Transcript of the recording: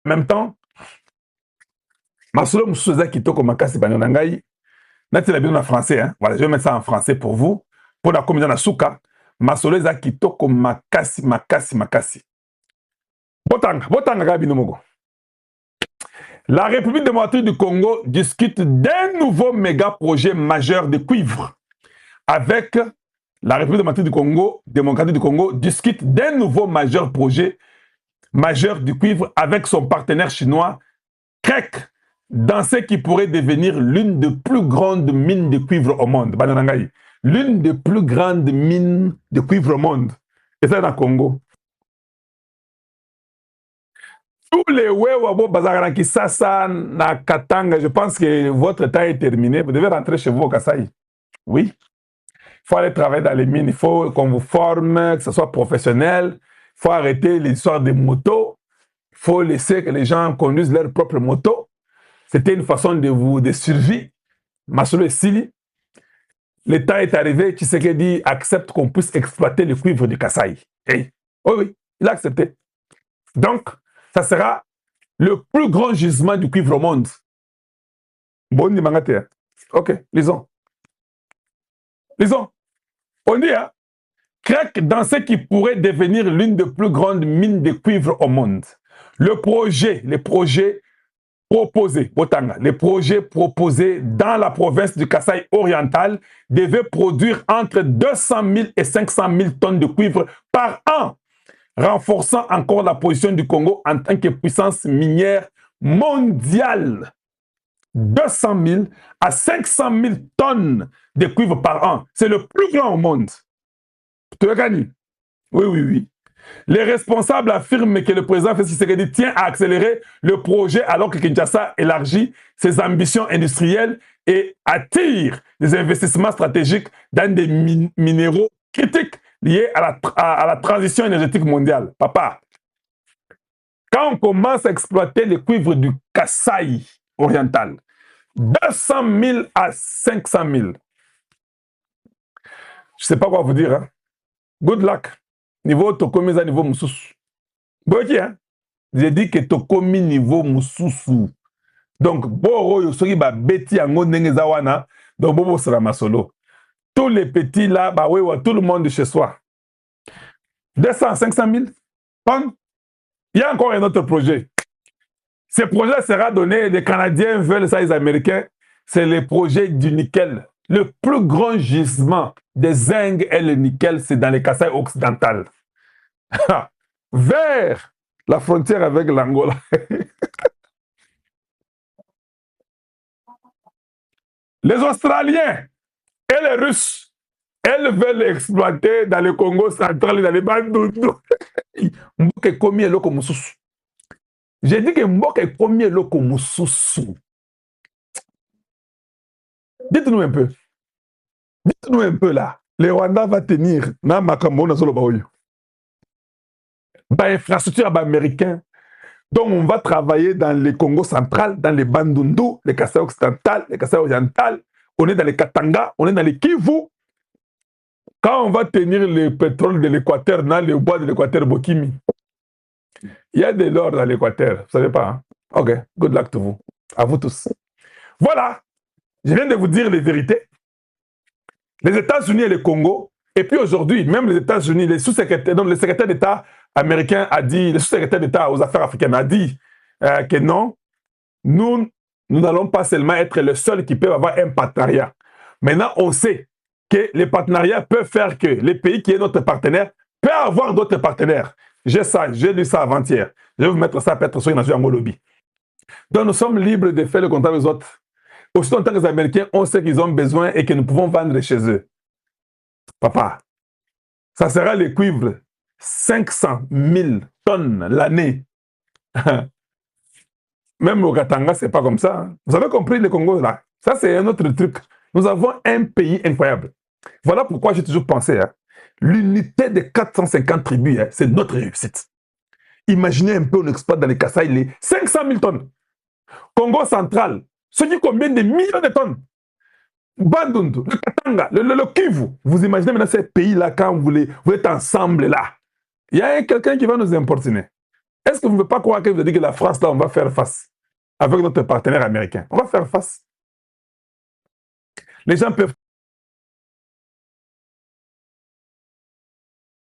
En même temps, Masolo Moussouza Kitoko Makasi Banyanangai, Nati la bien en français, hein. Voilà, je vais mettre ça en français pour vous. Pour la communauté Nasuka, Masolo Za Kitoko Makasi, Makasi, Makasi. Botanga Gabi Nomogo. La République démocratique du Congo discute d'un nouveau méga projet majeur de cuivre. Avec la République démocratique du Congo discute d'un nouveau projet majeur du cuivre avec son partenaire chinois, CREC, dans ce qui pourrait devenir l'une des plus grandes mines de cuivre au monde. L'une des plus grandes mines de cuivre au monde. Et ça dans le Congo. Tous les Wewabo Bazarana Kisasa, na Katanga, je pense que votre temps est terminé. Vous devez rentrer chez vous au Kasaï. Oui. Il faut aller travailler dans les mines. Il faut qu'on vous forme, que ce soit professionnel. Il faut arrêter l'histoire des motos. Il faut laisser que les gens conduisent leur propre moto. C'était une façon de survie. Masolo et Sili. L'État est arrivé, Tshisekedi accepte qu'on puisse exploiter le cuivre du Kasaï. Hey. Oui, oui, il a accepté. Donc, ça sera le plus grand gisement du cuivre au monde. Bon, ok, lisons. Lisons. On dit, hein, CREC dans ce qui pourrait devenir l'une des plus grandes mines de cuivre au monde. Les projets proposés dans la province du Kasaï oriental devaient produire entre 200 000 et 500 000 tonnes de cuivre par an, renforçant encore la position du Congo en tant que puissance minière mondiale. 200 000 à 500 000 tonnes de cuivre par an. C'est le plus grand au monde. Tu as gagné? Oui, oui, oui. Les responsables affirment que le président Félix Tshisekedi tient à accélérer le projet alors que Kinshasa élargit ses ambitions industrielles et attire des investissements stratégiques dans des minéraux critiques liés à la transition énergétique mondiale. Papa, quand on commence à exploiter le cuivre du Kasaï oriental, 200 000 à 500 000. Je ne sais pas quoi vous dire. Hein? Good luck. Niveau Tokomi, à niveau Moussous. Boki, hein? J'ai dit que Tokomi niveau Moussous. Donc, Boro, Yosoki, ba Beti, Ango, Nengezawana, donc Bobo sera Masolo. Tous les petits là, bah oui, tout le monde de chez soi. 200 500 000 tonnes. Il y a encore un autre projet. Ce projet sera donné, les Canadiens veulent ça, les Américains, c'est le projet du nickel. Le plus grand gisement des zinc et le nickel, c'est dans les Kasaï occidental. Vers la frontière avec l'Angola. Les Australiens et les Russes, elles veulent exploiter dans le Congo central et dans les Bandundu. Mboke komi eloko mususu. J'ai dit que Mboke komi eloko mususu. Dites-nous un peu. Dites-nous un peu là. Le Rwanda va tenir na makambo na solo baoyo. Ba infrastructure américaine. Donc on va travailler dans le Congo central, dans les Bandundu, les Kasaï occidental, les Kasaï oriental. On est dans les Katanga, on est dans les Kivu. Quand on va tenir le pétrole de l'Équateur, dans le bois de l'Équateur, Bokimi, il y a de l'or dans l'Équateur, vous ne savez pas. Hein? Ok, good luck to vous. À vous tous. Voilà, je viens de vous dire les vérités. Les États-Unis et le Congo, et puis aujourd'hui, même les États-Unis, les sous-secrétaires, donc le secrétaire d'État américain a dit, le sous-secrétaire d'État aux affaires africaines a dit que non, nous n'allons pas seulement être les seuls qui peuvent avoir un partenariat. Maintenant, on sait que les partenariats peuvent faire que les pays qui est notre partenaire peuvent avoir d'autres partenaires. J'ai lu ça avant-hier. Je vais vous mettre ça peut-être sur une lobby. Donc nous sommes libres de faire le contrat avec les autres. Aussi longtemps que les Américains, on sait qu'ils ont besoin et que nous pouvons vendre chez eux. Papa, ça sera le cuivre 500 000 tonnes l'année. Même au Katanga, ce n'est pas comme ça. Hein. Vous avez compris le Congo là? Ça, c'est un autre truc. Nous avons un pays incroyable. Voilà pourquoi j'ai toujours pensé, hein, l'unité des 450 tribus, hein, c'est notre réussite. Imaginez un peu, on exploite dans les Kasaï les 500 000 tonnes. Congo central, ce qui combien de millions de tonnes. Bandundu, le Katanga, le Kivu. Vous imaginez maintenant ces pays-là, quand vous êtes ensemble là. Il y a quelqu'un qui va nous importuner. Est-ce que vous ne pouvez pas croire que vous avez dit que la France, là, on va faire face avec notre partenaire américain? On va faire face. Les gens peuvent